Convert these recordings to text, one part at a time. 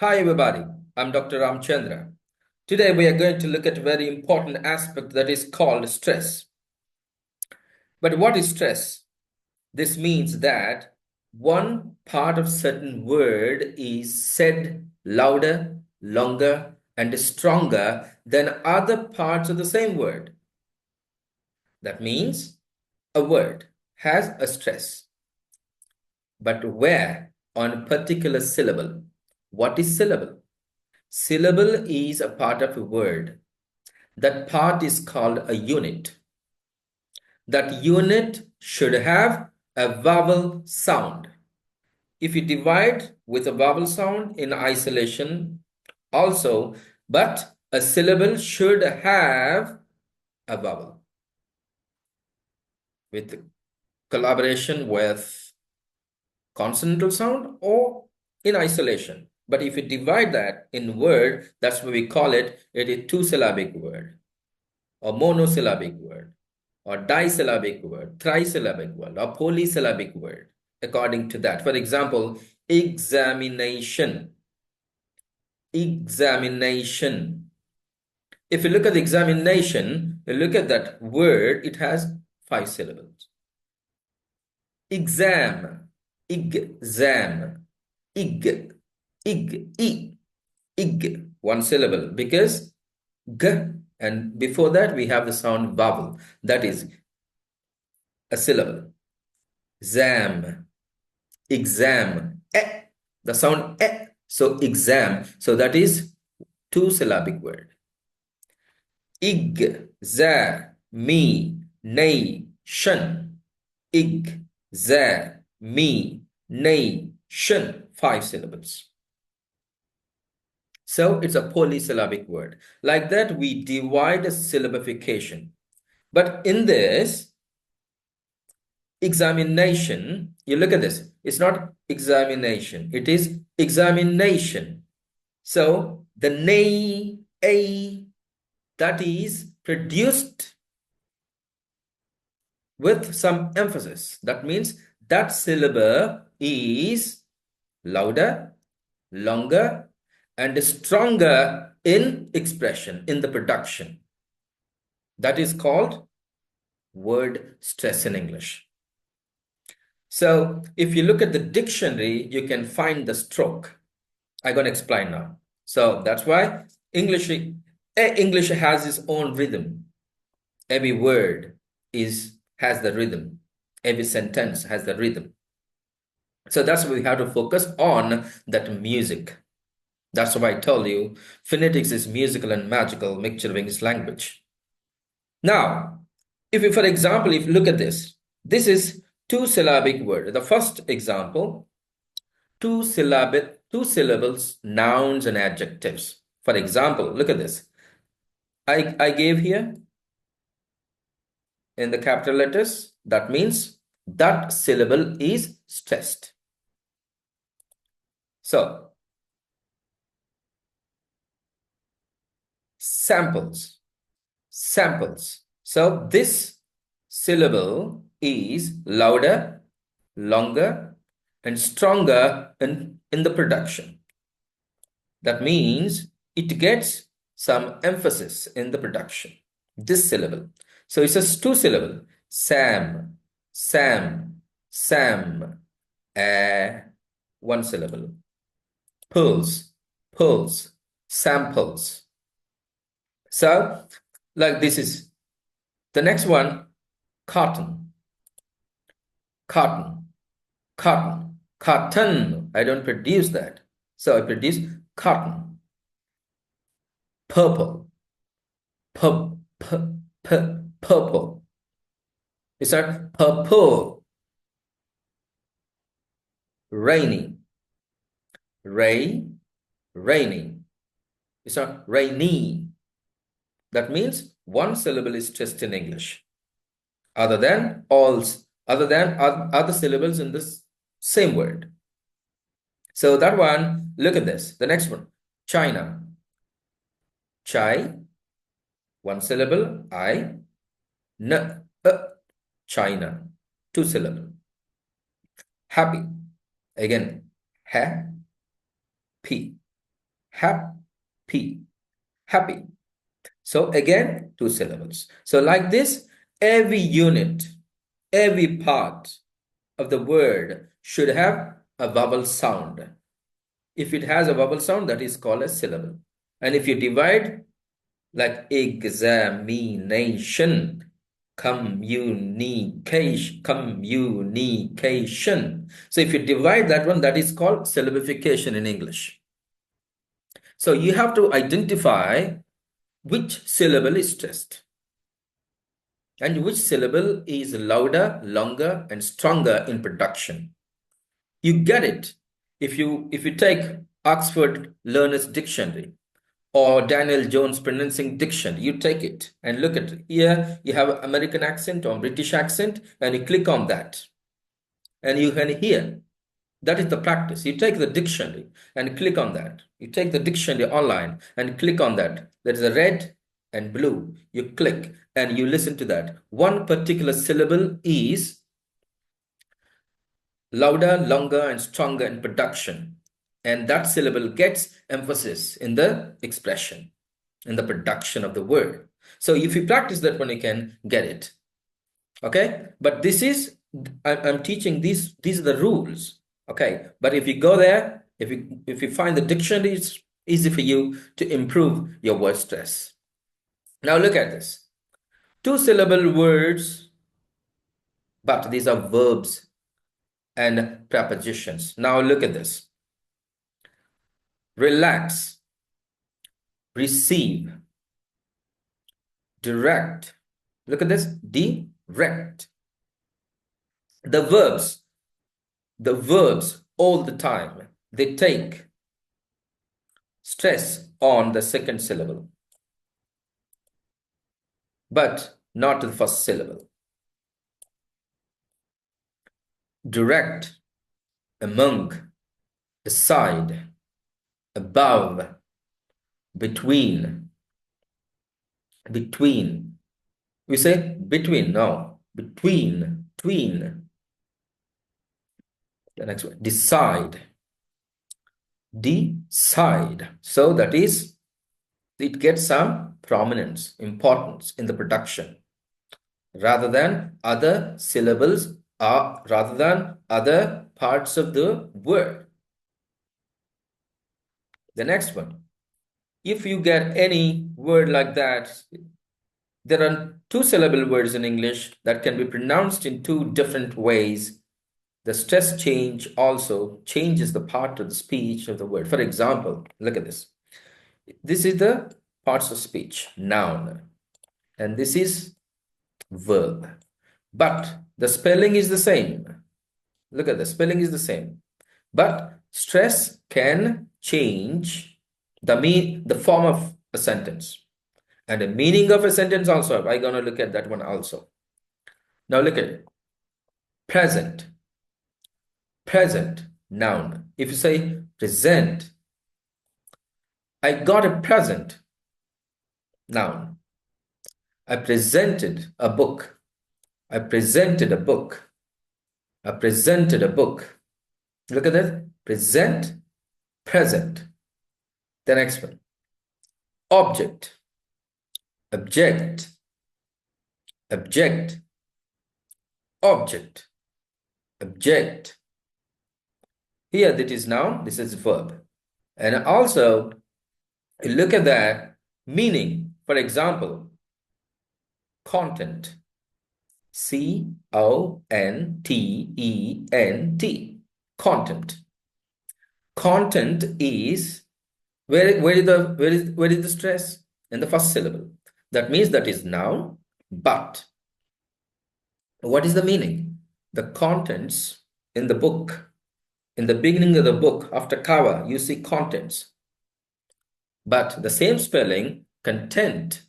Hi everybody, I'm Dr. Ramchandra. Today we are going to look at a very important aspect that is called stress. But what is stress? This means that one part of certain word is said louder, longer, and stronger than other parts of the same word. That means a word has a stress. But where? On a particular syllable. What is syllable? Syllable is a part of a word. That part is called a unit. That unit should have a vowel sound. If you divide with a vowel sound in isolation also, but a syllable should have a vowel with collaboration with consonantal sound or in isolation. But if you divide that in word, that's what we call it. It is two-syllabic word or monosyllabic word or disyllabic word, trisyllabic word, or polysyllabic word, according to that. For example, examination. Examination. If you look at the examination, you look at that word, it has 5 syllables. Exam, exam, ig, ig, 1 syllable, because g, and before that we have the sound vowel, that is a syllable. Exam, exam, the sound so exam, so that is 2-syllabic word. Ig, za, me, nation. Ig, za, me, nation, 5 syllables. So it's a polysyllabic word. Like that, we divide a syllabification. But in this examination, you look at this, it's not examination, it is examination. So the nay, a, that is produced with some emphasis. That means that syllable is louder, longer, and stronger in expression, in the production. That is called word stress in English. So if you look at the dictionary, you can find the stroke. I'm going to explain now. So that's why English has its own rhythm. Every word has the rhythm. Every sentence has the rhythm. So that's why we have to focus on that music. That's why I told you phonetics is musical and magical mixture of English language. Now, for example, if you look at this, this is 2-syllabic word. The first example, 2 syllables, nouns and adjectives. For example, look at this. I gave here in the capital letters. That means that syllable is stressed. So, samples. So this syllable is louder, longer, and stronger in the production. That means it gets some emphasis in the production. This syllable. So it's a 2-syllable. Sam, Sam, Sam. 1 syllable. Pulse, samples. So, like this is the next one, cotton. Cotton. I don't produce that. So I produce cotton. Purple. Purple. It's not purple. Rainy. Rainy. It's not rainy. That means 1 syllable is stressed in English. Other than other syllables in this same word. So that one, look at this. The next one, China. Chai, 1 syllable, China, 2 syllable. Happy, again, P. happy, happy. So again, 2 syllables. So like this, every unit, every part of the word should have a vowel sound. If it has a vowel sound, that is called a syllable. And if you divide, like examination, communication. So if you divide that one, that is called syllabification in English. So you have to identify which syllable is stressed and which syllable is louder, longer, and stronger in production. You get it if you take Oxford Learner's Dictionary or Daniel Jones Pronouncing Dictionary. You take it and look at it. Here you have American accent or British accent, and you click on that, and you can hear. That is the practice. You take the dictionary and click on that. You take the dictionary online and click on that. There is a red and blue. You click and you listen to that. One particular syllable is louder, longer, and stronger in production. And that syllable gets emphasis in the expression, in the production of the word. So if you practice that one, you can get it. Okay? But this is, I'm teaching these are the rules. Okay? But if you go there, if you find the dictionary, it's easy for you to improve your word stress. Now look at this. 2-syllable words, but these are verbs and prepositions. Now look at this. Relax, receive, direct. Look at this, direct. The verbs all the time, they take stress on the second syllable, but not the first syllable. Direct, among, aside, above, between. We say between, no, between, tween. The next one, decide. So that is, it gets some prominence, importance in the production, rather than other syllables or rather than other parts of the word. The next one, if you get any word like that, there are 2-syllable words in English that can be pronounced in 2 different ways. The stress change also changes the part of the speech of the word. For example, look at this. This is the parts of speech, noun, and this is verb. But the spelling is the same. Look at the spelling is the same. But stress can change the form of a sentence. And the meaning of a sentence also. I'm going to look at that one also. Now look at it. Present. Present, noun. If you say present, I got a present, noun. I presented a book. I presented a book. I presented a book. Look at that. Present, present. The next one. Object. Object. Object. Object. Object. Here that is noun, this is verb. And also, look at that meaning. For example, content. C-O-N-T-E-N-T. Content. Content is where is the stress? In the first syllable. That means that is noun, but what is the meaning? The contents in the book. In the beginning of the book, after cover, you see contents. But the same spelling, content.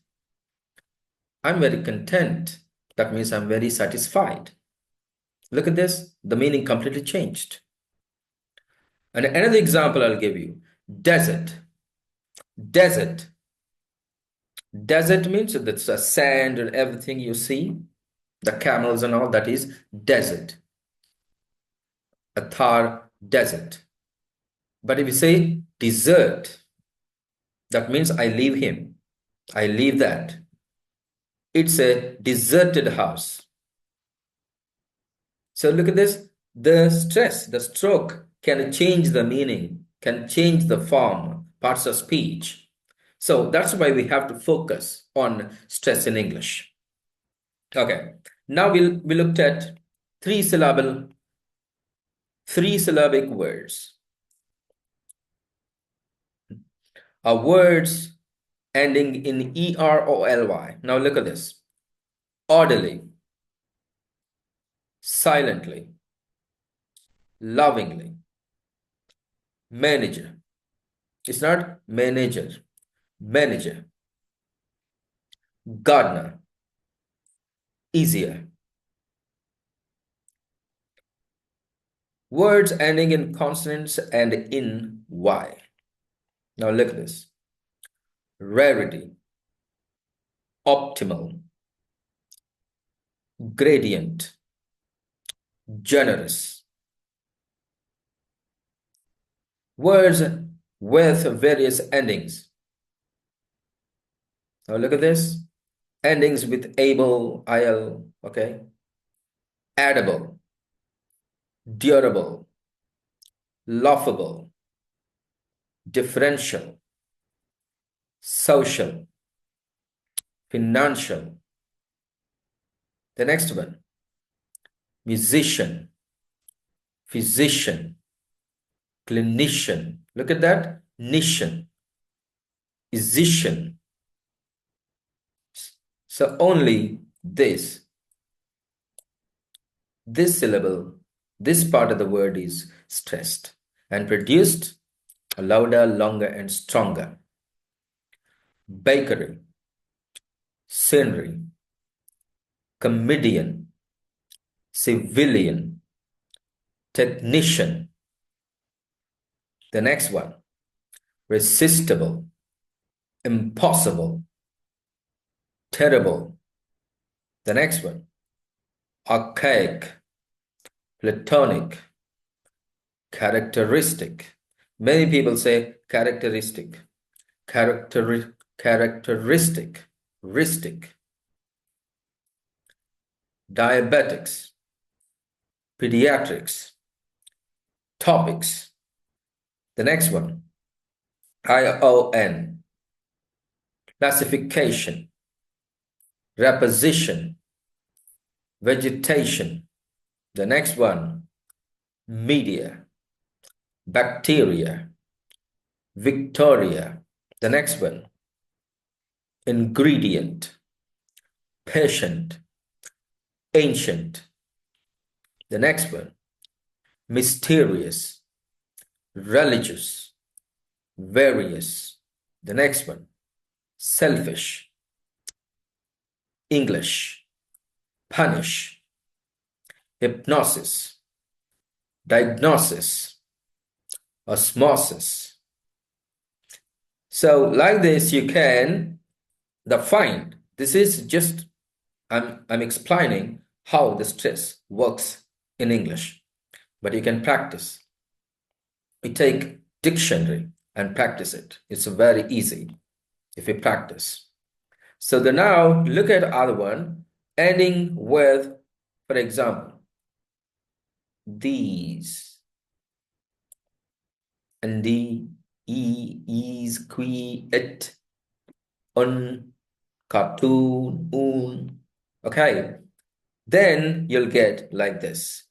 I'm very content. That means I'm very satisfied. Look at this. The meaning completely changed. And another example I'll give you. Desert. Desert. Desert means that's a sand and everything you see. The camels and all, that is desert. A Thar desert. But if you say desert, That means I leave him. I leave that. It's a deserted house. So look at this. The stress, the stroke can change the meaning, can change the form, parts of speech. So that's why we have to focus on stress in English. Okay. Now we looked at three syllabic words. Are words ending in EROLY. Now look at this. Orderly, silently, lovingly, manager. It's not manager, manager, gardener, easier. Words ending in consonants and in Y. Now look at this. Rarity, optimal, gradient, generous. Words with various endings. Now look at this. Endings with able, il, okay? Edible, durable, laughable, differential, social, financial. The next one, musician, physician, clinician. Look at that, nation, physician. So only this syllable, this part of the word is stressed and produced louder, longer, and stronger. Bakery, scenery, comedian, civilian, technician. The next one, resistible, impossible, terrible. The next one, archaic, platonic, characteristic. Many people say characteristic, characteristic, ristic. Diabetics, pediatrics, topics. The next one, ION, classification, reposition, vegetation. The next one, media, bacteria, Victoria. The next one, ingredient, patient, ancient. The next one, mysterious, religious, various. The next one, selfish, English, punish, hypnosis, diagnosis, osmosis. So like this, you can find. This is just, I'm explaining how the stress works in English, but you can practice. You take dictionary and practice it. It's very easy if you practice. So now look at other one, ending with, for example, these, and the, is, qui, it, un, cartoon, un. Okay, then you'll get like this: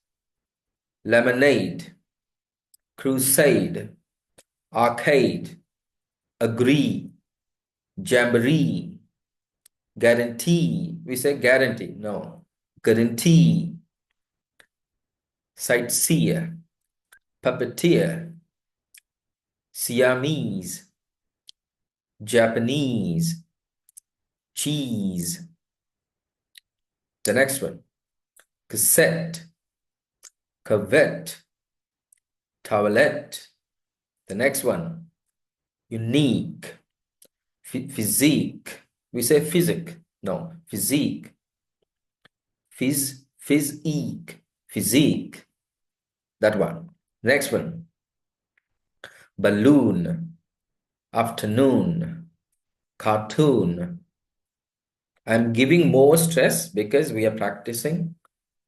lemonade, crusade, arcade, agree, jamboree, guarantee. We say guarantee, no, guarantee, sightseer, puppeteer, Siamese, Japanese, cheese. The next one, cassette, cavette, toilet. The next one, unique, physique. We say physic, no, physique, physique, physique. That one. Next one, balloon, afternoon, cartoon. I'm giving more stress because we are practicing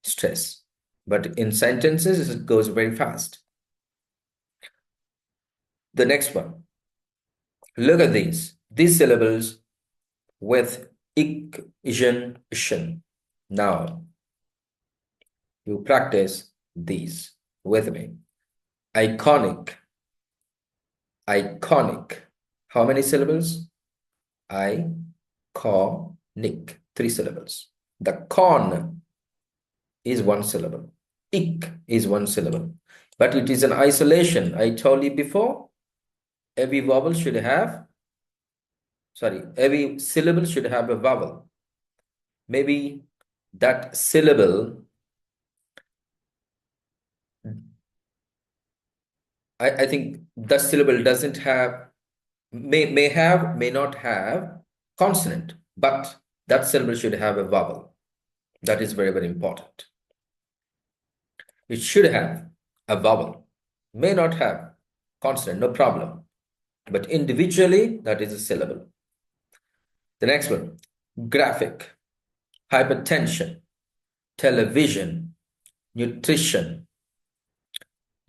stress. But in sentences, it goes very fast. The next one. Look at these. These syllables with ik, ishin, ishin. Now, you practice these with me. Iconic. Iconic. How many syllables? Iconic. 3 syllables. The con is 1 syllable. Ik is 1 syllable. But it is an isolation. I told you before, every syllable should have a vowel. Maybe that syllable, I think that syllable doesn't have, may have, may not have consonant, but that syllable should have a vowel. That is very, very important. It should have a vowel. May not have consonant, no problem. But individually, that is a syllable. The next one, graphic, hypertension, television, nutrition,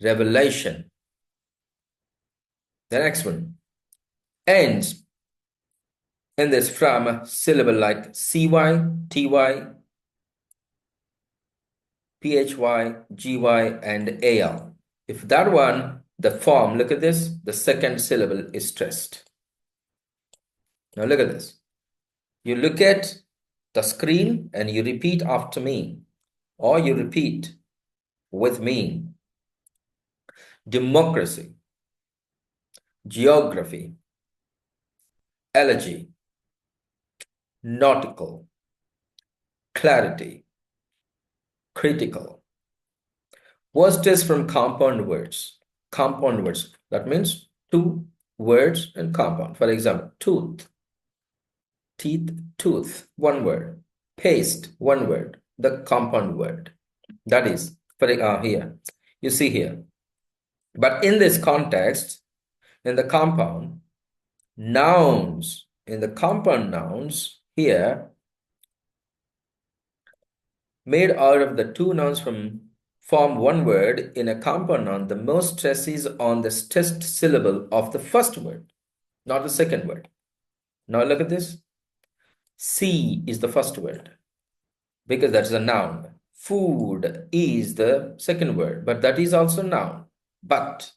revelation. The next one, ends in this from a syllable like cy, ty, phy, gy, and al. If that one, the form, look at this, the second syllable is stressed. Now look at this. You look at the screen and you repeat after me, or you repeat with me. Democracy, geography, elegy, nautical, clarity, critical. Worst is from compound words. Compound words. That means 2 words and compound. For example, tooth, teeth, tooth, 1 word. Paste, 1 word. The compound word. That is for here. You see here. But in this context, in the compound, nouns, in the compound nouns here, made out of the 2 nouns from form 1 word in a compound noun, the most stress is on the stressed syllable of the first word, not the second word. Now look at this. See is the first word because that's a noun. Food is the second word, but that is also noun. But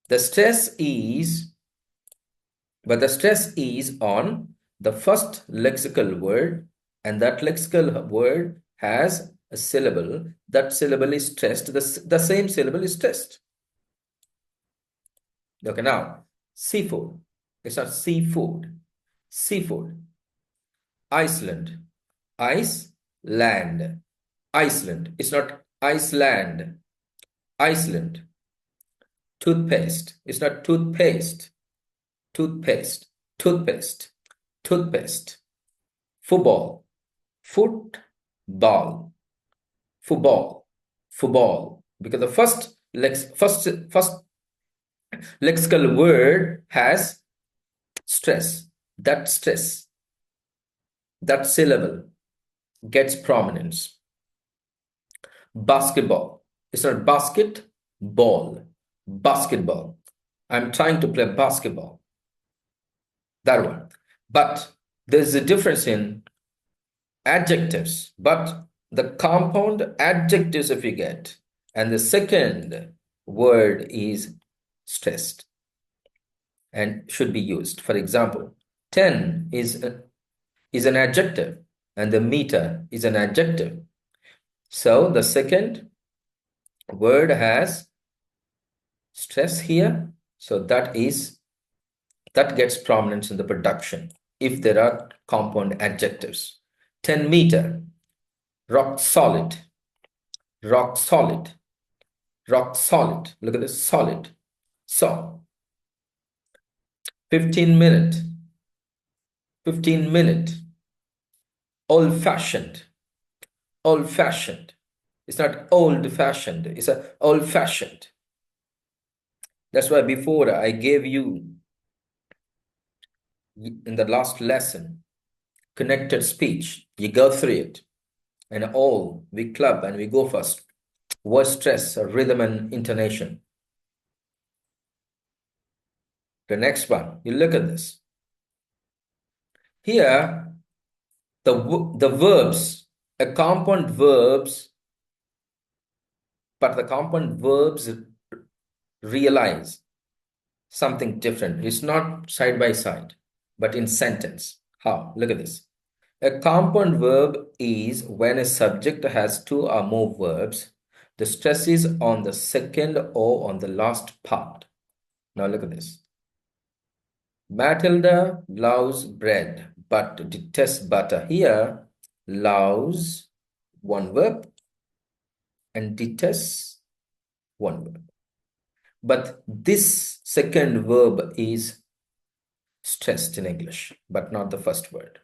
the stress is on the first lexical word, and that lexical word has a syllable. That syllable is stressed. The same syllable is stressed. Okay, now, seafood. It's not seafood. Seafood. Iceland. Ice, land. Iceland. It's not Iceland. Iceland. Toothpaste. It's not toothpaste. Toothpaste. Toothpaste. Toothpaste. Football. Football. Football. Football. Because the first lexical word has stress. That stress, that syllable gets prominence. Basketball. It's not basket, ball. Basketball. I'm trying to play basketball. That one. But there's a difference in adjectives. But the compound adjectives, if you get, and the second word is stressed and should be used. For example, 10 is an adjective and the meter is an adjective. So the second word has stress here. So that gets prominence in the production if there are compound adjectives. 10 meter, rock solid, rock solid, rock solid. Look at this, solid. So 15 minute, 15 minute, old-fashioned, old-fashioned. It's not old-fashioned, it's a old-fashioned. That's why before I gave you in the last lesson, connected speech. You go through it, and all we club and we go first. Word stress, rhythm, and intonation. The next one, you look at this. Here, the verbs, a compound verbs, but the compound verbs realize something different. It's not side by side, but in sentence. How? Look at this. A compound verb is when a subject has two or more verbs. The stress is on the second or on the last part. Now look at this. Matilda loves bread but detests butter. Here, loves one verb and detests one verb. But this second verb is stressed in English, but not the first word.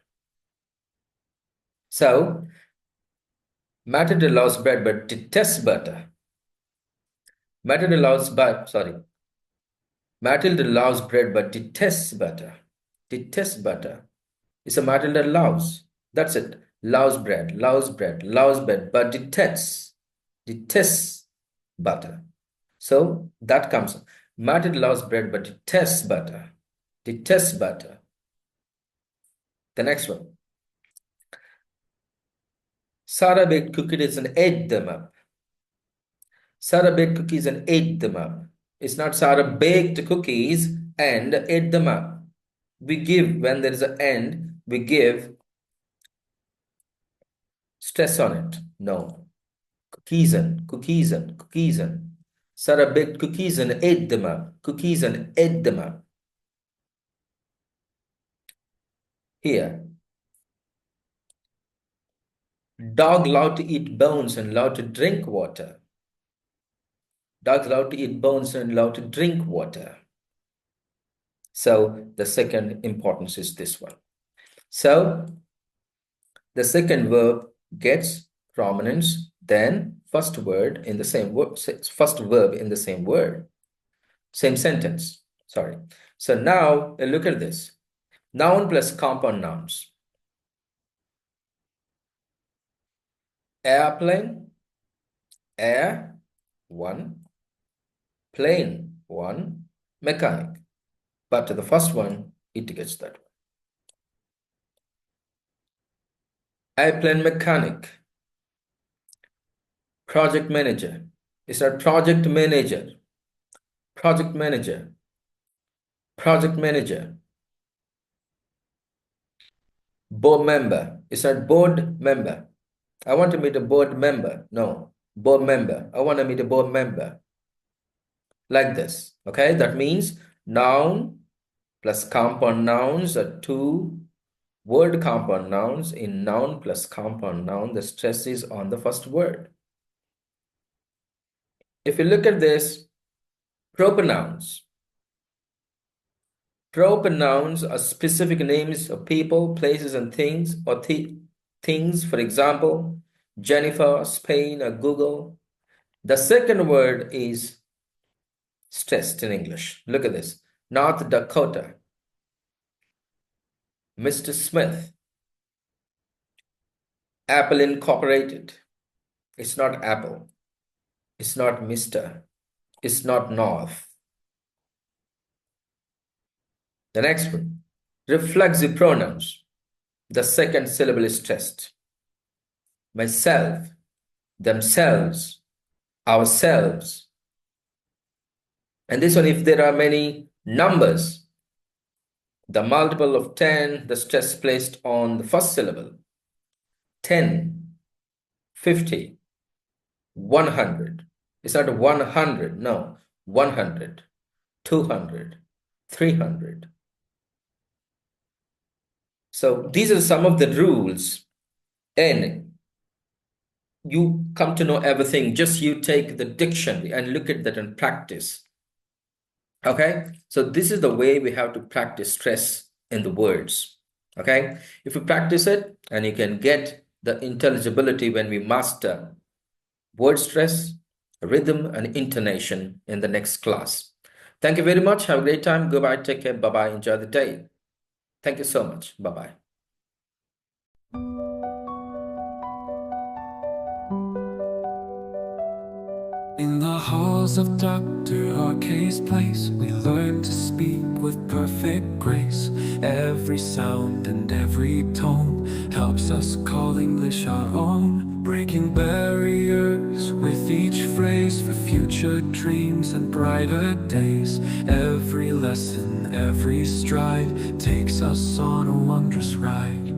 So, Matilda loves bread but detests butter. Matilda loves bread but detests butter. Detests butter. It's a Matilda loves. That's it. Loves bread, but detests butter. So that comes. Matilda loves bread but detests butter. Detests butter. The next one. Sarah baked cookies and ate them up. Sarah baked cookies and ate them up. It's not Sarah baked cookies and ate them up. We give, when there is an end, we give stress on it. No. Cookies and. Sarah baked cookies and ate them up. Cookies and ate them up. Here. Dog love to eat bones and love to drink water. Dogs love to eat bones and love to drink water. So the second importance is this one. So the second verb gets prominence, then first word in the same word, first verb in the same word, same sentence. Sorry. So now look at this. Noun plus compound nouns. Airplane, air, one. Plane, one. Mechanic. But to the first one, it gets that one. Airplane mechanic. Project manager. It's not project manager. Project manager. Project manager. Board member. It's not board member. I want to meet a board member. No, board member. I want to meet a board member. Like this. Okay, that means noun plus compound nouns are two word compound nouns. In noun plus compound noun, the stress is on the first word. If you look at this, proper nouns. Proper nouns are specific names of people, places, and things, or things, for example, Jennifer, Spain, or Google. The second word is stressed in English. Look at this. North Dakota. Mr. Smith. Apple Incorporated. It's not Apple. It's not Mr. It's not North. The next one. Reflexive pronouns. The second syllable is stressed. Myself, themselves, ourselves. And this one, if there are many numbers, the multiple of 10, the stress placed on the first syllable. 10, 50, 100. It's not 100, no. 100, 200, 300. So these are some of the rules. And you come to know everything. Just you take the dictionary and look at that and practice. Okay, so this is the way we have to practice stress in the words. Okay, if you practice it and you can get the intelligibility when we master word stress, rhythm, and intonation in the next class. Thank you very much. Have a great time. Goodbye. Take care. Bye-bye. Enjoy the day. Thank you so much. Bye-bye. In the halls of Dr. Arcay's place, we learn to speak with perfect grace. Every sound and every tone helps us call English our own, breaking barriers with each phrase for future dreams and brighter days. Every lesson, every stride takes us on a wondrous ride.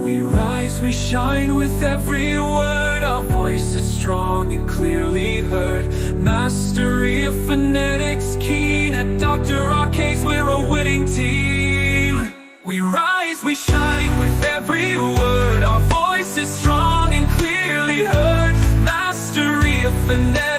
We rise, we shine with every word. Our voice is strong and clearly heard. Mastery of phonetics keen. At Dr. Arcay's we're a winning team. We rise, we shine with every word. Our voice is strong and clearly heard. Mastery of phonetics